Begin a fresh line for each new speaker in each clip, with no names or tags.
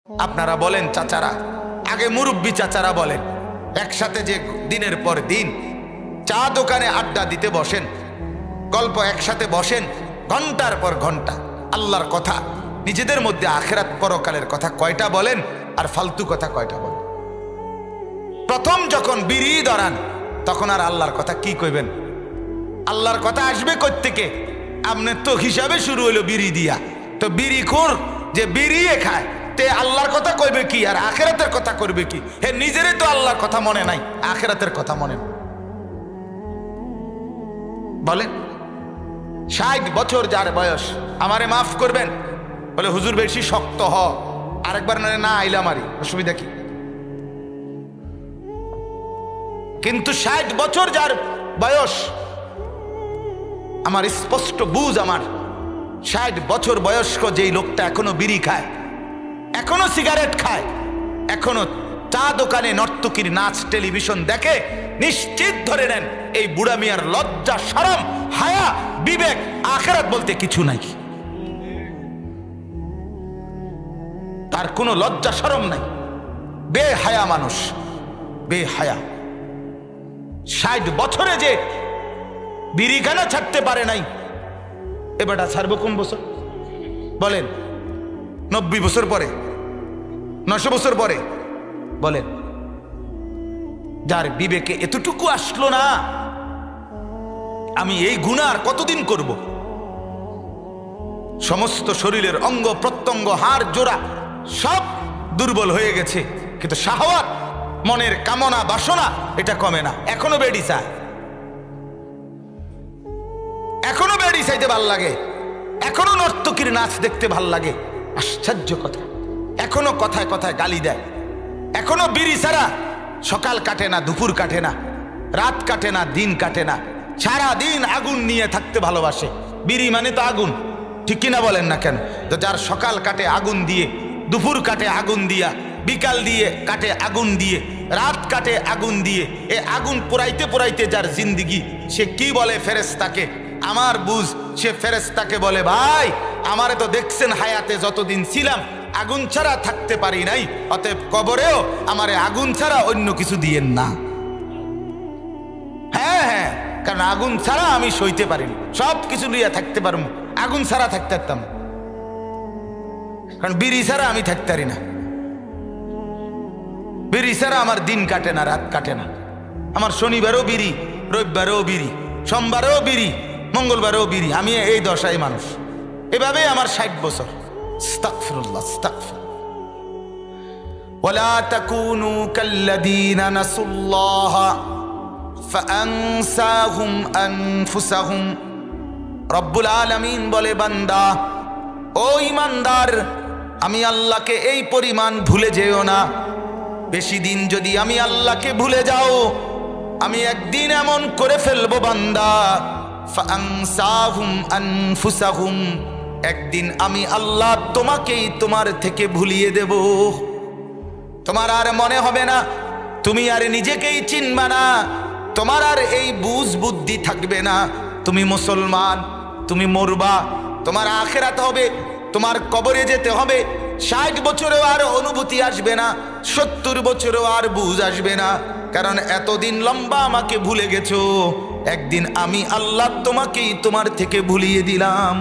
আপনারা বলেন চাচারা, আগে মুরব্বী চাচারা বলেন, একসাথে যে দিনের পর দিন চা দোকানে আড্ডা দিতে বসেন, গল্প একসাথে বসেন, ঘন্টার পর ঘন্টা আল্লাহর কথা, নিজেদের মধ্যে আখিরাত পরকালের কথা কয়টা বলেন আর ফালতু কথা কয়টা বলেন? প্রথম যখন বিড়ি ধরান তখন আর আল্লাহর কথা কি কইবেন? আল্লাহর কথা আসবে কোত্থেকে? আপনার তো হিসাবে শুরু হইলো বিড়ি দিয়া, তো বিড়ি খোর যে বিড়ি খায় তে আল্লাহর কথা কইবে কি আর আখিরাতের কথা করবে কি? হে নিজেরই তো আল্লাহর কথা মনে নাই, আখিরাতের কথা মনে বলেন। 60 বছর যার বয়স, আমারে মাফ করবেন, বলে হুজুর বেশি শক্ত হ, আরেকবার না আইলা মারি, অসুবিধা কি? কিন্তু 60 বছর যার বয়স, আমার স্পষ্ট বুঝ, আমার 60 বছর বয়স্ক যেই লোকটা এখনো বিড়ি খায়, এখনো সিগারেট খায়, এখনো চা দোকানে নর্তকীর নাচ টেলিভিশন দেখে, নিশ্চিত ধরে নেন এই বুড়া মিয়ার লজ্জা, শরম, হায়া, বিবেক, আখিরাত বলতে কিছু নাই। তার কোনো লজ্জা শরম নাই, বেহায়া মানুষ, বেহায়া। 60 বছরে যে বিড়িখানা ছাড়তে পারে নাই, এবারটা ছাড়বো কোন বছর বলেন? 90 বছর পরে, 900 বছর পরে বলেন? যার বিবেকে এতটুকু আসলো না, আমি এই গুনাহ কতদিন করব? সমস্ত শরীরের অঙ্গ প্রত্যঙ্গ, হাড় জোড়া সব দুর্বল হয়ে গেছে, কিন্তু শাহওয়াত, মনের কামনা বাসনা এটা কমে না, এখনো বেডি চায়, এখনো বেডি চাইতে ভাল লাগে, এখনো নর্তকীর নাচ দেখতে ভাল লাগে। আশ্চর্য কথা, এখনো কথায় কথায় গালি দেয়, এখনো বিড়ি ছাড়া সকাল কাটে না, দুপুর কাটে না, রাত কাটে না, দিন কাটে না, সারা দিন আগুন নিয়ে থাকতে ভালোবাসে। বিড়ি মানে তো আগুন, ঠিক কিনা বলেন না কেন? তো যার সকাল কাটে আগুন দিয়ে, দুপুর কাটে আগুন দিয়া, বিকাল দিয়ে কাটে আগুন দিয়ে, রাত কাটে আগুন দিয়ে, এ আগুন পোড়াইতে পোড়াইতে যার জিন্দিগি, সে কি বলে ফেরেশতাকে? আমার বুঝ, সে ফেরেশতাকে বলে, ভাই আমারে তো দেখছেন হায়াতে যতদিন ছিলাম আগুন ছাড়া থাকতে পারি নাই, অতএব কবরেও আমারে আগুন ছাড়া অন্য কিছু দিয়েন না। হ্যাঁ হ্যাঁ, কারণ আগুন ছাড়া আমি সইতে পারিনি, সব কিছু নিয়ে থাকতে পারবো, আগুন ছাড়া থাকতে পারতাম, কারণ বিড়ি ছাড়া আমি থাকতে পারি না, বিড়ি ছাড়া আমার দিন কাটে না, রাত কাটে না, আমার শনিবারও বিড়ি, রবিবারও বিড়ি, সোমবারও বিড়ি, মঙ্গলবারও বিড়ি, আমি এই দশায় মানুষ। এভাবে আমার 60 বছর। আস্তাগফিরুল্লাহ, আস্তাগফিরুল্লাহ। ওয়ালা তাকুনু কাল্লাযীনা নাসুল্লাহ ফাআনসাহুম আনফুসাহুম। রব্বুল আলামিন বলে, বান্দা, ও ঈমানদার, আমি আল্লাহকে এই পরিমাণ ভুলে যেও না। বেশি দিন যদি আমি আল্লাহকে ভুলে যাও, আমি একদিন এমন করে ফেলবো বান্দা, ফাআনসাহুম আনফুসাহুম, একদিন আমি আল্লাহ তোমাকেই তোমার থেকে ভুলিয়ে দেব। তোমার আর মনে হবে না, তুমি আর নিজেকেই চিনবা না, তোমার আর এই বুঝ বুদ্ধি থাকবে না, তুমি মুসলমান, তুমি মরবা, তোমার আখিরাত হবে, তোমার কবরে যেতে হবে। 60 বছরেও আর অনুভূতি আসবে না, 70 বছরেও আর বুঝ আসবে না, কারণ এতদিন লম্বা আমাকে ভুলে গেছো, একদিন আমি আল্লাহ তোমাকেই তোমার থেকে ভুলিয়ে দিলাম।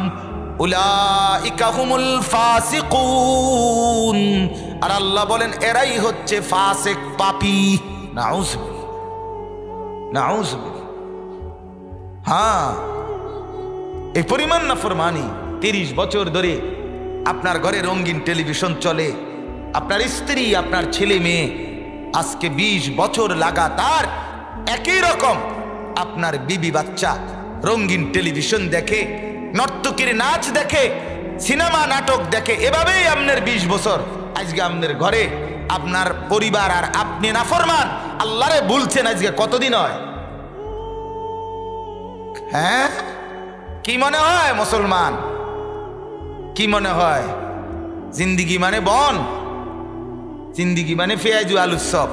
উলাইকা হুমুল ফাসিকুন। আর আল্লাহ বলেন, এরাই হচ্ছে ফাসিক, পাপী। নাউজুবিল্লাহ, নাউজুবিল্লাহ। হ্যাঁ, এই পরিমাণ নাফরমানি। 30 বছর ধরে আপনার ঘরে রঙিন টেলিভিশন চলে, আপনার স্ত্রী, আপনার ছেলে মেয়ে আজকে 20 বছর লাগাতার একই রকম আপনার বিবি বাচ্চা রঙিন টেলিভিশন দেখে, নর্তকীর নাচ দেখে, সিনেমা নাটক দেখে, এভাবেই আপনার 20 বছর। আজকে আপনার ঘরে আপনার পরিবার আর আপনি নাফরমান, আল্লাহরে ভুলছেন, আজকে কতদিন হয়? হ্যাঁ, কি মনে হয় মুসলমান? কি মনে হয়? জিন্দিগি মানে বন, জিন্দিগি মানে পেঁয়াজু আলুর সব।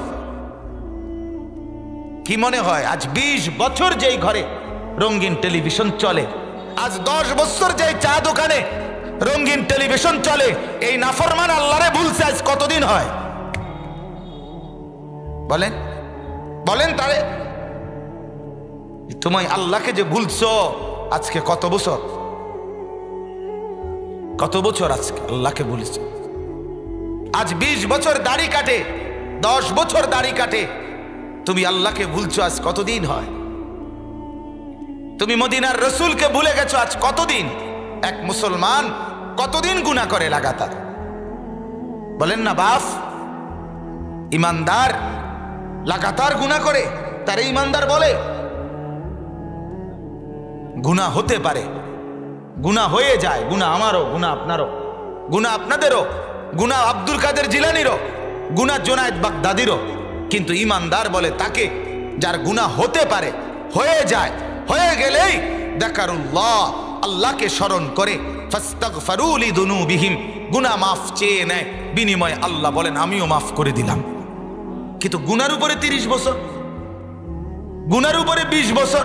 কি মনে হয়? আজ 20 বছর যেই ঘরে রঙিন টেলিভিশন চলে, আজ 10 বছর যেই চা দোকানে রঙিন টেলিভিশন চলে, এই নাফরমান আল্লাহরে ভুলছে আজ কতদিন হয়? বলেন বলেন তারে। তুমি আল্লাহকে যে ভুলছো আজকে কত বছর, কত বছর আজকে আল্লাহকে ভুলেছো? আজ 20 বছর দাড়ি কাটে, 10 বছর দাড়ি কাটে, তুমি আল্লাহকে ভুলছো আজ কতদিন হয়? তুমি মদিনার রসুলকে ভুলে গেছো আজ কতদিন? এক মুসলমান কতদিন গুনাহ করে লাগাতার? বলেন না বাপ, ইমানদার লাগাতার গুনাহ করে তারে ইমানদার বলে? গুনাহ হতে পারে, গুনাহ হয়ে যায়, গুনাহ আমারও, গুনাহ আপনারও, গুনাহ আপনাদেরও, গুনাহ আব্দুল কাদের জিলানিরও, গুনাহ জুনায়েদ বাগদাদিরও, কিন্তু ইমানদার বলে তাকে যার গুনাহ হতে পারে, হয়ে যায়, হয়ে গেলেই যাকারুল্লাহ, আল্লাহকে স্মরণ করে, ফাস্তাগফিরু লিযুনুবিহিম, গুনাহ মাফ চেয়ে নেয়, বিনিময়ে আল্লাহ বলেন আমিও মাফ করে দিলাম। কিন্তু গুনার উপরে 30 বছর, গুনার উপরে 20 বছর,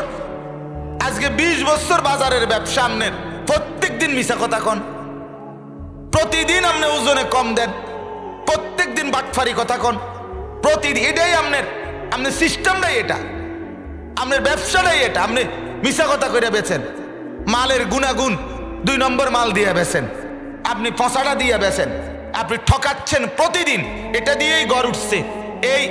আজকে 20 বছর বাজারের ব্যবসা আমনের, প্রত্যেক দিন মিছা কথা কন, প্রতিদিন আপনি ওজনে কম দেন, প্রত্যেক দিন বাটফারি কথা কন, প্রতিদিন, এটাই আপনার সিস্টেমটাই এটা, আপনার ব্যবসাটাই এটা। আপনি মিছা কথা করে বেচেন, মালের গুণাগুণ 2 নম্বর মাল দিয়ে বেচেন, আপনি ফসাটা দিয়ে বেচেন, আপনি ঠকাচ্ছেন প্রতিদিন, এটা দিয়েই ঘর উঠছে, এই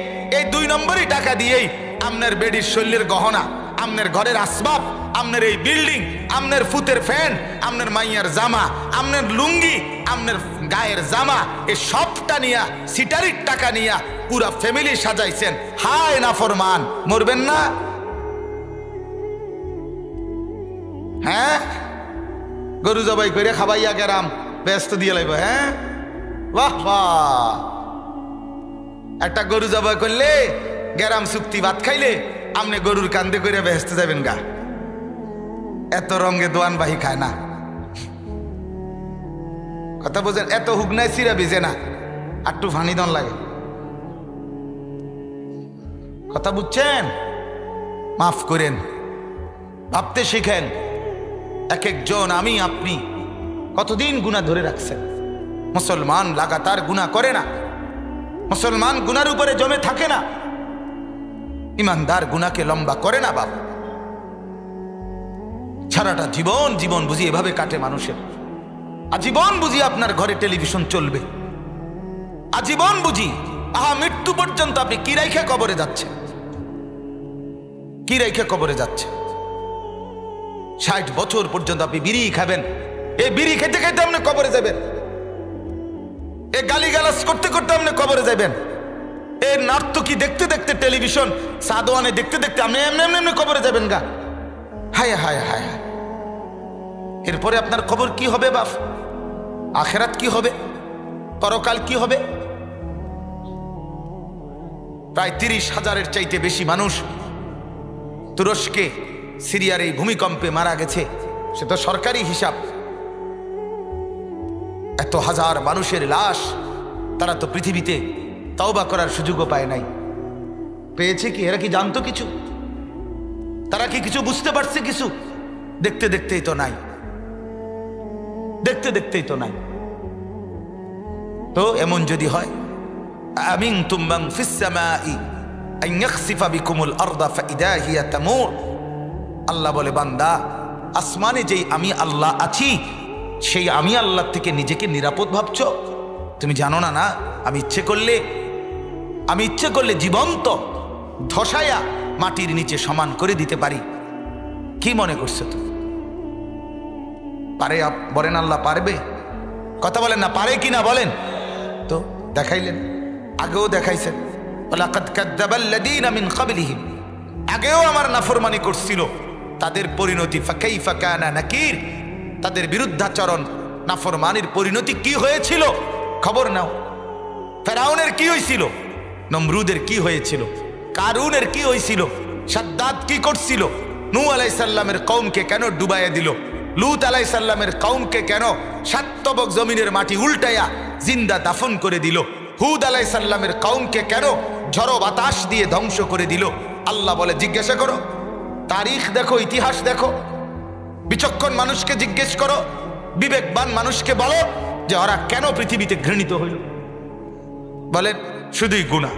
2 নম্বরই টাকা দিয়েই আপনার বেডির শৈলের গহনা, আপনার ঘরের আসবাব, আপনার এই বিল্ডিং, আপনার ফুতের ফ্যান, আপনার মাইয়ার জামা, আপনার লুঙ্গি, আপনার গায়ের জামা, এই সবটা নিয়া, সিটারির টাকা নিয়া পুরা ফ্যামিলি সাজাইছেন। হায় নাফরমান, মরবেন না? হ্যাঁ, গরু জবাই করে খাবাইয়া গেরাম ব্যস্ত দিয়ে লাইব। হ্যাঁ, বাহ বাহ, একটা গরু জবাই করলে গেরাম চুক্তি ভাত খাইলে আপনি গরুর কান্দে করে ব্যস্ত যাবেন গা। এত রঙে দোয়ান বাহি খায় না, কথা বোঝেন? এত হুগনায় সিরা ভিজে না, একটু ফানি দন লাগে, কথা বুঝছেন? মাফ করেন, ভাবতে শিখেন। এক একজন, আমি আপনি কতদিন গুনাহ ধরে রাখছেন? মুসলমান লাগাতার গুনাহ করে না, মুসলমান গুনার উপরে জমে থাকে না, ইমানদার গুনাহকে লম্বা করে না বাবা। সারাটা জীবন বুঝি এভাবে কাটে মানুষের। আজীবন বুঝি আপনার ঘরে টেলিভিশন চলবে, আজীবন বুঝি মৃত্যু পর্যন্ত আপনি কি রাইখে কবরে যাচ্ছেন, কি রাইখে কবরে যাচ্ছে? 60 বছর পর্যন্ত আপনি বিড়ি খাবেন, এই বিড়ি খেতে খেতে আপনি কবরে যাবেন, এই গালিগালাজ করতে করতে আপনি কবরে যাবেন, এই নার্তকী দেখতে দেখতে, টেলিভিশন সাদওয়ানে দেখতে দেখতে আপনি এমনি এমনি কবরে যাবেন গা। হায় হায় হায় হায়, এরপরে আপনার খবর কি হবে বাপ? আখেরাত কি হবে? পরকাল কি হবে? প্রায় 30,000-এর চাইতে বেশি মানুষ তুরস্কে সিরিয়ার এই ভূমিকম্পে মারা গেছে, সে তো সরকারি হিসাব। এত হাজার মানুষের লাশ, তারা তো পৃথিবীতে তওবা করার সুযোগও পায় নাই। পেয়েছে কি? এরা কি জানতো কিছু? তারা কি কিছু বুঝতে পারছে কিছু? দেখতে দেখতেই তো নাই, দেখতে দেখতেই তো নাই। তো এমন যদি হয়, আমিনতুম মান ফিস সামাই আন ইয়াখসিফা বিকুমুল আরদা ফাইদা হিয়া তামুর, আল্লাহ বলে বান্দা, আসমানে যেই আমি আল্লাহ আছি, সেই আমি আল্লাহ থেকে নিজেকে নিরাপদ ভাবছো? তুমি জানো না? না, আমি ইচ্ছে করলে জীবন্ত ধসায়া মাটির নিচে সমান করে দিতে পারি। কি মনে করছো তুমি? পারে? বলেন আল্লাহ পারবে? কথা বলেন না, পারে কি না বলেন তো? দেখাইলেন, আগেও দেখাইছেন, ওয়ালাকাদ কাযযাবাল্লাযীনা মিন ক্বাবলিহিম, আগেও আমার নাফরমানি করছিল, তাদের পরিণতি ফাকাইফা কানা নাকির, তাদের বিরুদ্ধাচরণ নাফরমানির পরিণতি কি হয়েছিল খবর নাও। ফেরাউনের কি হয়েছিল, নমরুদের কি হয়েছিল, কারুনের কি হয়েছিল, সাদ্দাত কি করছিল, নূহ আলাইহিস সালামের কওমকে কেন ডুবাইয়া দিল, লূত আলাইহিস সালামের কওমকে কেন 7 তবক জমিনের মাটি উল্টায়া জিন্দা দাফন করে দিল, হুদ আলাইহিস সালামের কওমকে কেন ঝড়ো বাতাস দিয়ে ধ্বংস করে দিল। আল্লাহ বলে জিজ্ঞাসা করো, তারিখ দেখো, ইতিহাস দেখো, বিচক্ষণ মানুষকে জিজ্ঞেস করো, বিবেকবান মানুষকে বলো যে ওরা কেন পৃথিবীতে ঘৃণিত হইল। বলেন শুধুই গুনাহ,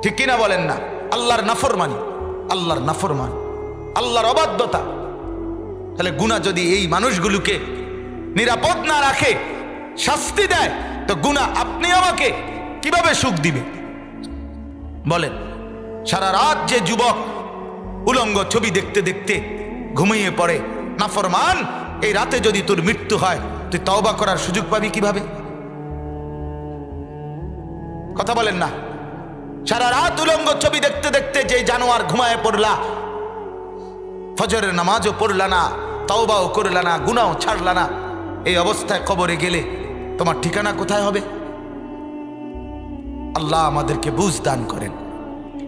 ঠিক কিনা বলেন না? আল্লাহর নাফরমানি, আল্লাহর নাফরমানি, আল্লাহর অবাধ্যতা। তাহলে গুনাহ যদি এই মানুষগুলোকে নিরাপদ না রাখে, শাস্তি দেয়, তো গুনাহ আপনি আমাকে কিভাবে সুখ দিবে? বলেন। সারা রাত যে যুবক উলঙ্গ ছবি দেখতে দেখতে ঘুমিয়ে পড়ে, নাফরমান, এই রাতে যদি তোর মৃত্যু হয়, তুই তওবা করার সুযোগ পাবি কিভাবে? কথা বলেন না। সারা রাত উলঙ্গ ছবি দেখতে দেখতে যে জানোয়ার ঘুমায় পড়লা, ফজরের নামাজও পড়লা না, তওবাও করলা না, গুনাহও ছাড়লা না, এই অবস্থায় কবরে গেলে তোমার ঠিকানা কোথায় হবে? আল্লাহ আমাদেরকে বুঝ দান করেন।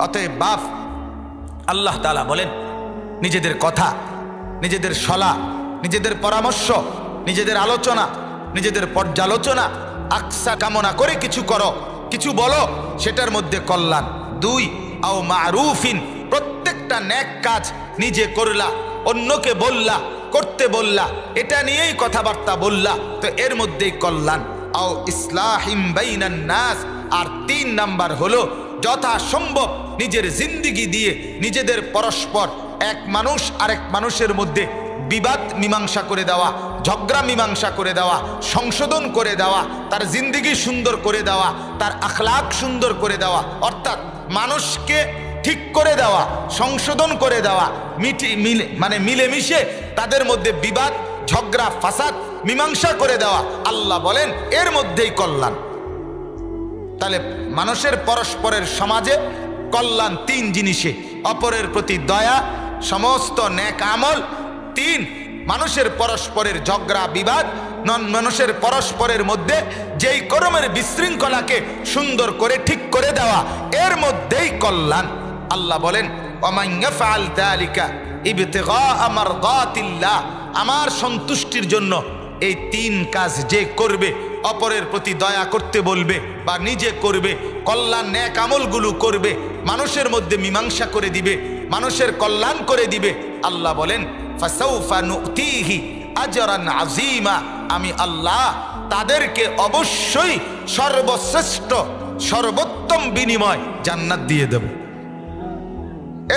অতএব বাপ, আল্লাহ তাআলা বলেন, নিজেদের কথা, নিজেদের সলা, নিজেদের পরামর্শ, নিজেদের আলোচনা, নিজেদের পর্যালোচনা আকসা কামনা করে কিছু করো, কিছু বলো, সেটার মধ্যে কল্যাণ। 2 আও মারুফিন, প্রত্যেকটা নেক কাজ নিজে করলা, অন্যকে বললা, করতে বললা, এটা নিয়েই কথাবার্তা বললা, তো এর মধ্যেই কল্যাণ। আও ইসলাহিম বাইনান নাস, আর 3 নাম্বার হলো যথাসম্ভব নিজের জিন্দিগি দিয়ে নিজেদের পরস্পর, এক মানুষ আরেক মানুষের মধ্যে বিবাদ মীমাংসা করে দেওয়া, ঝগড়া মীমাংসা করে দেওয়া, সংশোধন করে দেওয়া, তার জিন্দিগি সুন্দর করে দেওয়া, তার আখলাক সুন্দর করে দেওয়া, অর্থাৎ মানুষকে ঠিক করে দেওয়া, সংশোধন করে দেওয়া, মিলেমিশে তাদের মধ্যে বিবাদ, ঝগড়া, ফাসাদ মীমাংসা করে দেওয়া। আল্লাহ বলেন এর মধ্যেই কল্যাণ। তাহলে মানুষের পরস্পরের সমাজে কল্যাণ 3 জিনিসে: অপরের প্রতি দয়া, সমস্ত নেক আমল। 3, মানুষের পরস্পরের ঝগড়া বিবাদ, মানুষের পরস্পরের মধ্যে যেই কর্মের বিশৃঙ্খলাকে সুন্দর করে ঠিক করে দেওয়া, এর মধ্যেই কল্যাণ। আল্লাহ বলেন ওয়ামান ইয়াফআল যালিকা ইবতিগাআ মারদাতিল্লাহ, আমার সন্তুষ্টির জন্য এই 3 কাজ যে করবে, অপরের প্রতি দয়া করতে বলবে বা নিজে করবে, কল্যাণ নেক আমলগুলো করবে, মানুষের মধ্যে মীমাংসা করে দিবে, মানুষের কল্যাণ করে দিবে, আল্লাহ বলেন ফাসাউফা নুতিহি আজরান আযীমা, আমি আল্লাহ তাদেরকে অবশ্যই সর্বশ্রেষ্ঠ সর্বোত্তম বিনিময় জান্নাত দিয়ে দেব।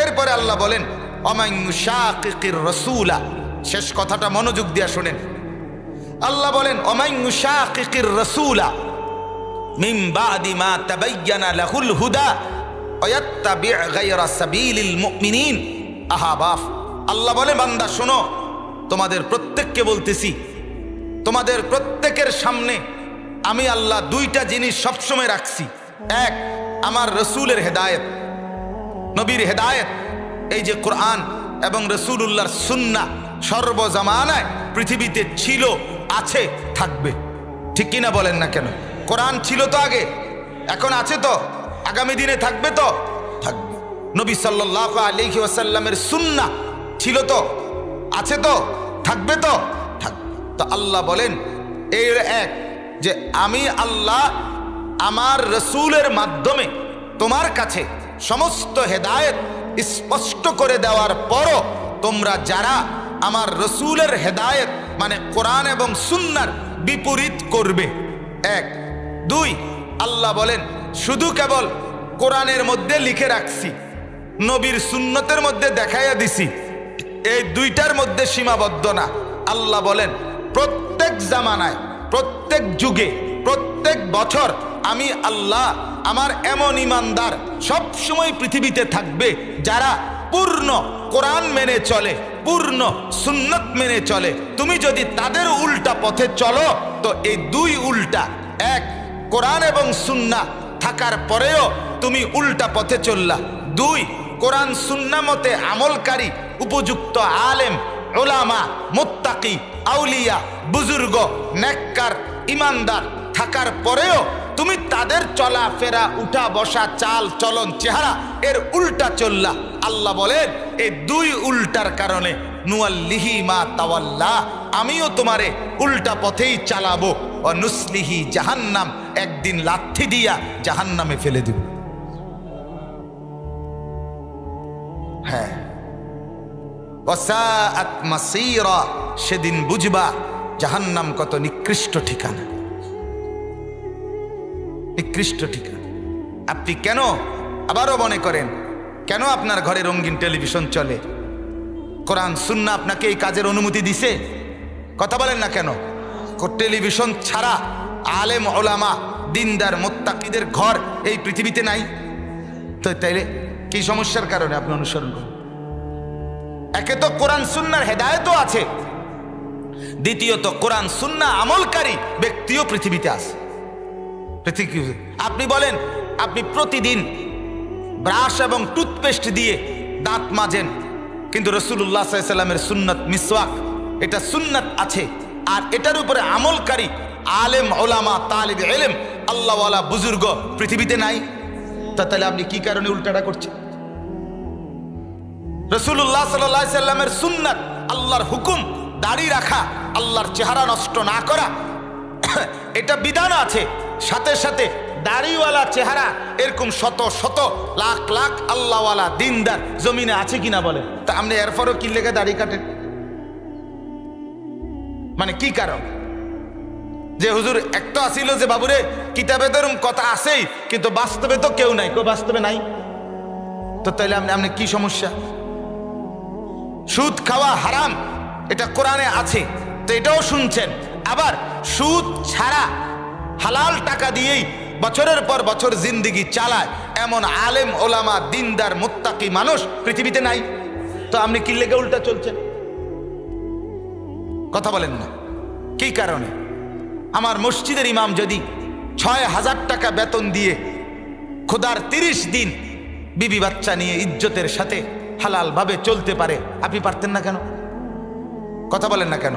এরপরে আল্লাহ বলেন ওমান ইউশাকিকির রাসূলা, শেষ কথাটা মনোযোগ দিয়ে শুনেন। আল্লাহ বলেন ওমান ইউশাকিকির রাসূলা মিন বাদি মা তাবায়্যানা লাহুল হুদা ওয়া ইয়াত্তাবি' গায়রা সাবিলিল মুমিনিন। আহাবাফ, আল্লাহ বলে বান্দা শোনো, তোমাদের প্রত্যেককে বলতেছি, তোমাদের প্রত্যেকের সামনে আমি আল্লাহ 2টা জিনিস সবসময় রাখছি। 1, আমার রসুলের হেদায়েত, নবীর হেদায়েত, এই যে কোরআন এবং রসুলুল্লাহর সুন্নাহ সর্বজামানায় পৃথিবীতে ছিল, আছে, থাকবে। ঠিক কিনা বলেন না কেন? কোরআন ছিল তো আগে, এখন আছে তো, আগামী দিনে থাকবে তো, থাকবে। নবী সাল্লাল্লাহু আলাইহি ওয়াসাল্লামের সুন্নাহ ছিল তো, আছে তো, থাকবে তো, থাকবে। তো আল্লাহ বলেন এর এক, যে আমি আল্লাহ আমার রসুলের মাধ্যমে তোমার কাছে সমস্ত হেদায়েত স্পষ্ট করে দেওয়ার পরও তোমরা যারা আমার রসুলের হেদায়েত মানে কোরআন এবং সুন্নাহর বিপরীত করবে। 1, 2, আল্লাহ বলেন শুধু কেবল কোরআনের মধ্যে লিখে রাখছি, নবীর সুন্নতের মধ্যে দেখাইয়া দিছি, এই 2টার মধ্যে সীমাবদ্ধ না। আল্লাহ বলেন প্রত্যেক জামানায়, প্রত্যেক যুগে, প্রত্যেক বছর আমি আল্লাহ আমার এমন ইমানদার সব সময় পৃথিবীতে থাকবে যারা পূর্ণ কোরআন মেনে চলে, পূর্ণ সুন্নত মেনে চলে। তুমি যদি তাদের উল্টা পথে চলো তো এই 2 উল্টা, 1 কোরআন এবং সুন্নাহ থাকার পরেও তুমি উল্টা পথে চললা, 2 কোরআন সুন্নাহ মতে আমলকারী উপযুক্ত আলেম, উলামা, মুত্তাকি, আউলিয়া, বুজুর্গ, নেককার, ইমানদার থাকার পরেও তুমি তাদের চলাফেরা, উঠা বসা, চাল চলন, চেহারা এর উল্টা চললা। আল্লাহ বলেন এই 2 উল্টার কারণে নুয়াল্লিহি মা তাওয়াল্লা, আমিও তোমারে উল্টা পথেই চালাবো, ও নুসলিহি জাহান্নাম, একদিন লাথি দিয়া জাহান্নামে ফেলে দিব। হ্যাঁ, ওয়াসাআত মাসীরা, সেদিন বুঝবা জাহান্নাম কত নিকৃষ্ট ঠিকানা। নিকৃষ্ট ঠিকানা। আপনি কেন আবারও মনে করেন কেন আপনার ঘরে রঙিন টেলিভিশন চলে? কোরআন সুন্নাহ আপনাকে এই কাজের অনুমতি দিছে? কথা বলেন না কেন? টেলিভিশন ছাড়া আলেম ওলামা দিনদার মুত্তাকিদের ঘর এই পৃথিবীতে নাই। তো তাইলে কি সমস্যার কারণে আপনি অনুসরণ করেন? একে তো কোরআন সুন্নাহর হেদায়েতও আছে, দ্বিতীয়ত কোরআন সুন্নাহ আমলকারী ব্যক্তিও পৃথিবীতে আছে। আপনি বলেন আপনি প্রতিদিন ব্রাশ এবং টুথপেস্ট দিয়ে দাঁত মাজেন, কিন্তু রাসূলুল্লাহ সাল্লাল্লাহু আলাইহি ওয়াসাল্লামের সুন্নাত মিসওয়াক, এটা সুন্নাত আছে, আর এটার উপরে আমলকারী আলেম ওলামা তালিব ইলম আল্লাহওয়ালা বুজুর্গ পৃথিবীতে নাই। তাহলে আপনি কি কারণে উল্টাটা করছেন? রাসূলুল্লাহ সাল্লাল্লাহু আলাইহি ওয়াসাল্লামের সুন্নাত, আল্লাহর হুকুম, দাড়ি রাখা, আল্লাহর চেহারা নষ্ট না করা, এটা বিধান আছে। সাথে সাথে দাড়িওয়ালা চেহারা এরকম শত শত লাখ লাখ আল্লাহওয়ালা দিনদার জমিনে আছে কিনা বলেন? তা আপনি এরপরও কি লেগে দাড়ি কাটেন? মানে কি কারণ? যে হুজুর একটা আসিল যে বাবুরে কিতাবে তো এরকম কথা আছেই, কিন্তু বাস্তবে তো কেউ নাই, কেউ বাস্তবে নাই। তো তাইলে আপনি কি সমস্যা? সুদ খাওয়া হারাম, এটা কোরআনে আছে, তো এটাও শুনছেন। আবার সুদ ছাড়া হালাল টাকা দিয়েই বছরের পর বছর জিন্দেগি চালায় এমন আলেম ওলামা দিনদার মুত্তাকি মানুষ পৃথিবীতে নাই। তো আপনি কি লেগে উল্টা চলছেন? কথা বলেন না কি কারণে? আমার মসজিদের ইমাম যদি ৬,০০০ টাকা বেতন দিয়ে খোদার ৩০ দিন বিবি বাচ্চা নিয়ে ইজ্জতের সাথে হালাল ভাবে চলতে পারে, আপনি পারতেন না কেন? কথা বলেন না কেন?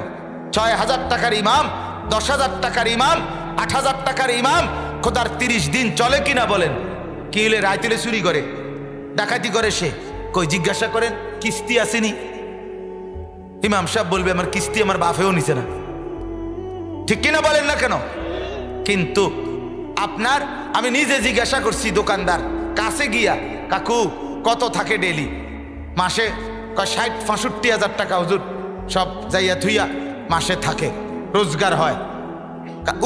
৬,০০০ টাকার ইমাম, ১০,০০০ টাকার ইমাম, ৮,০০০ টাকার ইমাম খোদার ৩০ দিন চলে কিনা বলেন? কি হলে রাইতেলে চুরি করে, ডাকাতি করে, সে কই জিজ্ঞাসা করেন কিস্তি আসেনি? ইমাম সাহেব বলবে আমার কিস্তি আমার বাপেও নিছে না, ঠিক কিনা বলেন না কেন? কিন্তু আপনার, আমি নিজে জিজ্ঞাসা করছি দোকানদার কাছে গিয়া, কাকু কত থাকে ডেলি? মাসে ৬০-৬৫,০০০ টাকা হুজুর, সব যাইয়া থুইয়া মাসে থাকে, রোজগার হয়,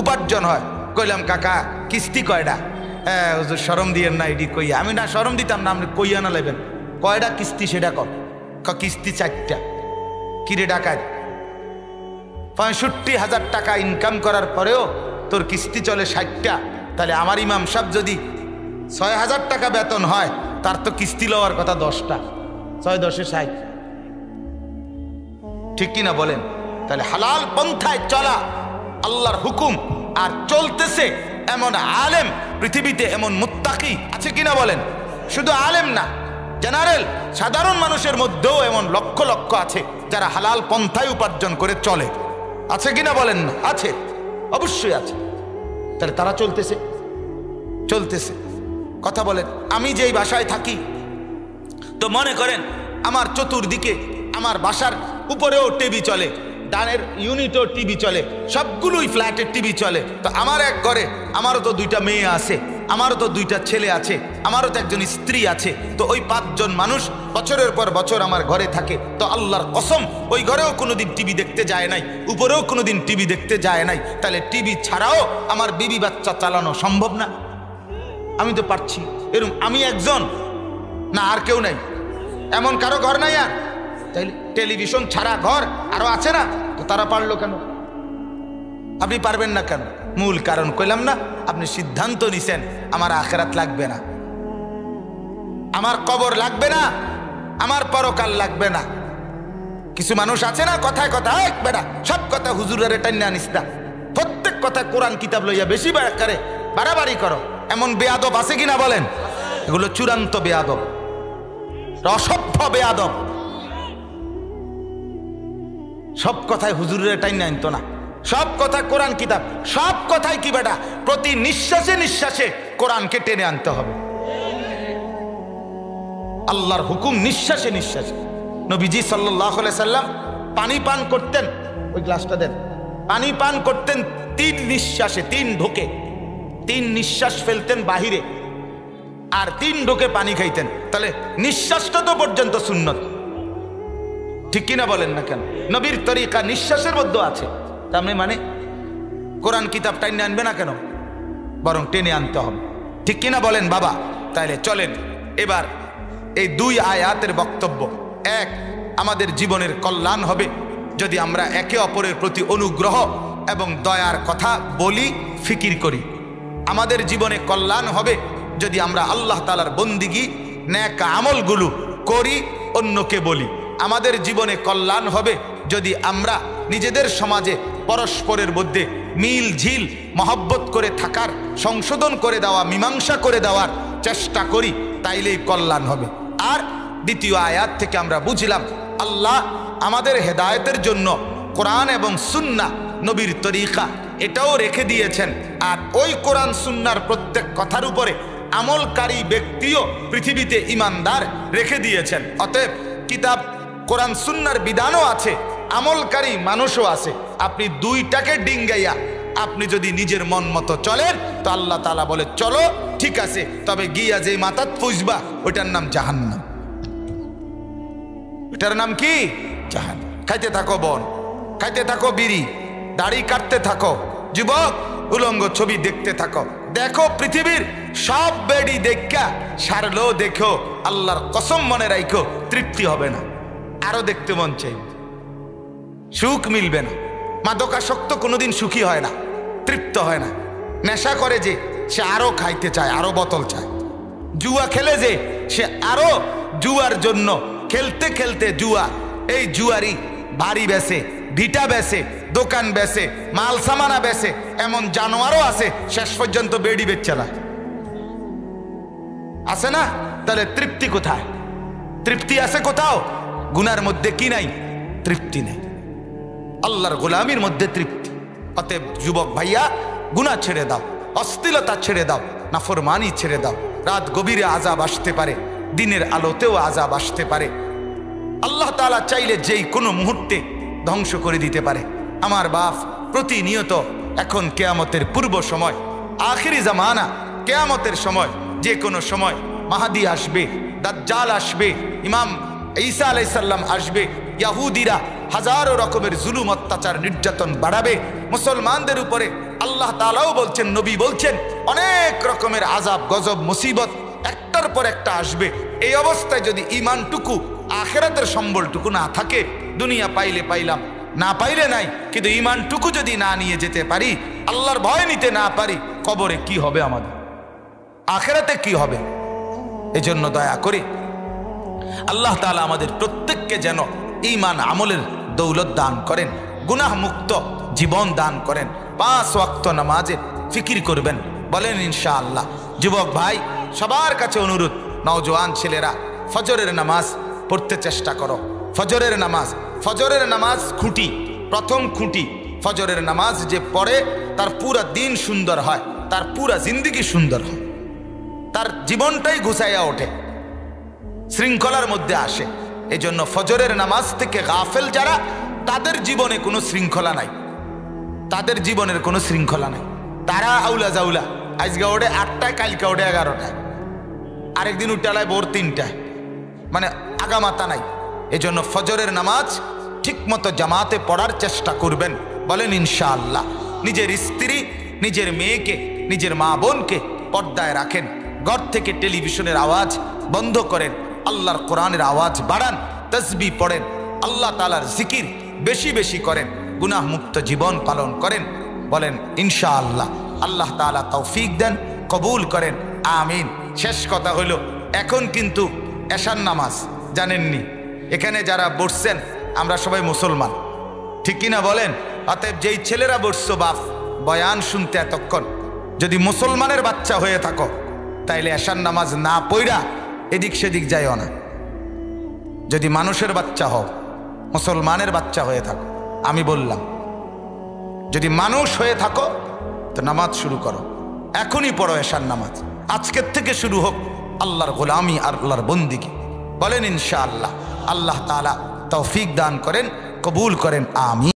উপার্জন হয়। কইলাম কাকা কিস্তি কয়টা? হ্যাঁ হুজুর শরম দিয়েন না এডি কইয়া। আমি না শরম দিতাম না, আপনি কইয়া না লেবেন কয়টা কিস্তি সেটা কর। কিস্তি ৪টা। কিরে ডাকাত, ৬৫,০০০ টাকা ইনকাম করার পরেও তোর কিস্তি চলে ৬০টা, তাহলে আমার ইমাম সাহেব যদি ৬,০০০ টাকা বেতন হয়, তার তো কিস্তি লওয়ার কথা 10টা, ৬-১০-৬০, ঠিক কিনা বলেন? তাহলে হালাল পন্থায় চলা আল্লাহর হুকুম, আর চলতেছে এমন আলেম পৃথিবীতে, এমন মুত্তাকি আছে কিনা বলেন? শুধু আলেম না, জেনারেল সাধারণ মানুষের মধ্যেও এমন লক্ষ লক্ষ আছে যারা হালাল পন্থায় উপার্জন করে চলে, আছে কিনা বলেন না? আছে, অবশ্যই আছে। তাহলে তারা চলতেছে চলতেছে কথা বলেন। আমি যেই বাসায় থাকি, তো মনে করেন আমার চতুর্দিকে, আমার বাসার উপরেও টিভি চলে, ডানের ইউনিটও টিভি চলে, সবগুলোই ফ্ল্যাটের টিভি চলে। তো আমার এক ঘরে আমারও তো 2টা মেয়ে আছে, আমারও তো 2টা ছেলে আছে, আমারও তো একজন স্ত্রী আছে। তো ওই 5 জন মানুষ বছরের পর বছর আমার ঘরে থাকে। তো আল্লাহর কসম ওই ঘরেও কোনোদিন টিভি দেখতে যায় নাই, উপরেও কোনোদিন টিভি দেখতে যায় নাই। তাহলে টিভি ছাড়াও আমার বিবি বাচ্চা চালানো সম্ভব না? আমি তো পারছি। এরকম আমি একজন না, আর কেউ নাই? এমন কারো ঘর নাই? আর তাইলে টেলিভিশন ছাড়া ঘর আরো আছে না? তো তারা পারলো কেন? আপনি পারবেন না কেন? মূল কারণ কইলাম না, আপনি সিদ্ধান্ত নিছেন আমার আখিরাত লাগবে না, আমার কবর লাগবে না, আমার পরকাল লাগবে না। কিছু মানুষ আছে না কথায় কথায় বেটা সব কথা হুজুরের টাইনা আনিস না, প্রত্যেক কথা কোরআন কিতাব লইয়া বেশি করে বাড়াবাড়ি করো, এমন বেয়াদব আছে কিনা বলেন? এগুলো চূড়ান্ত বেয়াদব, অসভ্য বেয়াদব। সব কথায় হুজুরের টাইনা আনতো না, সব কথা কোরআন কিতাব, সব কথায় কি বেটা প্রতি নিঃশ্বাসে নিঃশ্বাসে কোরআনকে টেনে আনতে হবে। আল্লাহর হুকুম নিঃশ্বাসে নিঃশ্বাসে। নবীজি সাল্লাল্লাহু আলাইহি সাল্লাম পানি পান করতেন, ওই গ্লাসটা দেন, পানি পান করতেন 3 নিঃশ্বাসে, 3 ঢোকে, 3 নিঃশ্বাস ফেলতেন বাহিরে, আর 3 ঢোকে পানি খাইতেন। তাহলে নিঃশ্বাসটা তো পর্যন্ত সুন্নত, ঠিক কিনা বলেন না কেন? নবীর তরিকা নিঃশ্বাসের মধ্যে আছে। তার মানে কোরআন কিতাব টাইনে আনবে না কেন? বরং টেনে আনতে হবে। ঠিক কিনা বলেন বাবা? তাইলে চলেন এবার এই দুই আয়াতের বক্তব্য। এক, আমাদের জীবনের কল্যাণ হবে যদি আমরা একে অপরের প্রতি অনুগ্রহ এবং দয়ার কথা বলি, ফিকির করি। আমাদের জীবনে কল্যাণ হবে যদি আমরা আল্লাহ তাআলার বন্দিগি নেক আমলগুলো করি, অন্যকে বলি। আমাদের জীবনে কল্যাণ হবে যদি আমরা নিজেদের সমাজে পরস্পরের মধ্যে মিল ঝিল মহব্বত করে থাকার, সংশোধন করে দেওয়া, মীমাংসা করে দেওয়ার চেষ্টা করি, তাইলেই কল্যাণ হবে। আর দ্বিতীয় আয়াত থেকে আমরা বুঝলাম আল্লাহ আমাদের হেদায়েতের জন্য কোরআন এবং সুন্নাহ, নবীর তরিকা এটাও রেখে দিয়েছেন। আর ওই কোরআন সুন্নাহর প্রত্যেক কথার উপরে আমলকারী ব্যক্তিও পৃথিবীতে ইমানদার রেখে দিয়েছেন। অতএব কিতাব কোরআন সুন্নাহর বিধানও আছে, আমলকারী মানুষও আছে। আপনি দুইটাকে ডিঙ্গাইয়া আপনি যদি নিজের মন মতো চলেন তো আল্লাহ তাআলা বলে চলো ঠিক আছে, তবে গিয়া যে মাথাত ফুসবা ওইটার নাম জাহান্নাম। ওইটার নাম কি? জাহান্নাম। খাইতে থাকো বন, খাইতে থাকো বিড়ি, দাড়ি কাটতে থাকো, যুবক উলঙ্গ ছবি দেখতে থাকো। দেখো পৃথিবীর সব বেডি দেখা সারলো, দেখো আল্লাহর কসম মনে রাখো তৃপ্তি হবে না, আরো দেখতে মন চাই, সুখ মিলবে না। মাদকাসক্ত কোনোদিন সুখী হয় না, তৃপ্ত হয় না। নেশা করে যে সে আরো খাইতে চায়, আরো বোতল চায়। জুয়া খেলে যে সে আরো জুয়ার জন্য খেলতে খেলতে জুয়া, এই জুয়ারি বাড়ি বেচে, ভিটা বেচে, দোকান বেচে, মাল সামানা বেচে, এমন জানোয়ারও আছে শেষ পর্যন্ত বেড়ি বেচছে না, আছে না? তাহলে তৃপ্তি কোথায়? তৃপ্তি আছে কোথাও? গুনার মধ্যে কি নাই? তৃপ্তি নেই, আল্লাহর গোলামির মধ্যে তৃপ্তি। অতএব যুবক ভাইয়া, গুনাহ ছেড়ে দাও, অশ্লীলতা ছেড়ে দাও, নাফরমানি ছেড়ে দাও। রাত গভীরে আযাব আসতে পারে, দিনের আলোতেও আযাব আসতে পারে। আল্লাহ তাআলা চাইলে যেই কোনো মুহূর্তে ধ্বংস করে দিতে পারে। আমার বাপ, প্রতিনিয়ত এখন কিয়ামতের পূর্ব সময়, আখিরি জামানা, কিয়ামতের সময়, যে কোনো সময় মাহদী আসবে, দাজ্জাল আসবে, ইমাম ঈসা আলাইহিস সালাম আসবে। ইহুদিরা হাজারো রকমের জুলুম, অত্যাচার, নির্যাতন বাড়াবে মুসলমানদের উপরে। আল্লাহ তাআলাও বলছেন, নবী বলছেন, অনেক রকমের আযাব, গজব, মুসিবত একটার পর একটা আসবে। এই অবস্থায় যদি ঈমানটুকু, আখিরাতের সম্বলটুকু না থাকে, দুনিয়া পাইলে পাইলাম, না পাইলে নাই, কিন্তু ঈমানটুকু যদি না নিয়ে যেতে পারি, আল্লাহর ভয় নিতে না পারি, কবরে কি হবে আমাদের, আখিরাতে কি হবে? এজন্য দয়া করে আল্লাহ তাআলা আমাদের প্রত্যেককে যেন ঈমান আমলের দৌলত দান করেন, গুনাহ মুক্ত জীবন দান করেন। 5 ওয়াক্ত নামাজের ফিকির করবেন, বলেন ইনশাআল্লাহ। যুবক ভাই, সবার কাছে অনুরোধ, নওজোয়ান ছেলেরা ফজরের নামাজ পড়তে চেষ্টা করো। ফজরের নামাজ, ফজরের নামাজ খুঁটি, প্রথম খুঁটি। ফজরের নামাজ যে পড়ে তার পুরা দিন সুন্দর হয়, তার পুরা জিন্দেগি সুন্দর হয়, তার জীবনটাই গুছাইয়া ওঠে, শৃঙ্খলার মধ্যে আসে। এই জন্য ফজরের নামাজ থেকে গাফেল যারা, তাদের জীবনে কোনো শৃঙ্খলা নাই, তাদের জীবনের কোনো শৃঙ্খলা নাই। তারা আউলা জাউলা, আজকে ওঠে 8টায়, কালকে ওঠে 11টায়, আরেকদিন উঠালায় ভোর 3টায়, মানে আগামাতা নাই। এই জন্য ফজরের নামাজ ঠিক মতো জামাতে পড়ার চেষ্টা করবেন, বলেন ইনশাআল্লাহ। নিজের স্ত্রী, নিজের মেয়েকে, নিজের মা বোনকে পর্দায় রাখেন। ঘর থেকে টেলিভিশনের আওয়াজ বন্ধ করেন, আল্লাহর কোরআনের আওয়াজ বাড়ান, তাসবিহ পড়েন, আল্লাহ তাআলার জিকির বেশি বেশি করেন, গুনাহ মুক্ত জীবন পালন করেন, বলেন ইনশাআল্লাহ। আল্লাহ তাআলা তৌফিক দেন, কবুল করেন, আমিন। শেষ কথা হলো, এখন কিন্তু এশার নামাজ, জানেননি? এখানে যারা বসছেন আমরা সবাই মুসলমান, ঠিক কিনা বলেন? অতএব যেই ছেলেরা বসছো বাপ, বয়ান শুনতে এতক্ষণ, যদি মুসলমানের বাচ্চা হয়ে থাকো, তাইলে এশার নামাজ না পড়া এদিক সেদিক যাইও না। যদি মানুষের বাচ্চা হও, মুসলমানের বাচ্চা হয়ে থাকো, আমি বললাম, যদি মানুষ হয়ে থাকো তো নামাজ শুরু করো, এখনই পড়ো এশার নামাজ, আজকের থেকে শুরু হোক আল্লাহর গোলামি আর আল্লাহর বন্দিগি, বলেন ইনশাআল্লাহ। আল্লাহ তাআলা তৌফিক দান করেন, কবুল করেন, আমিন।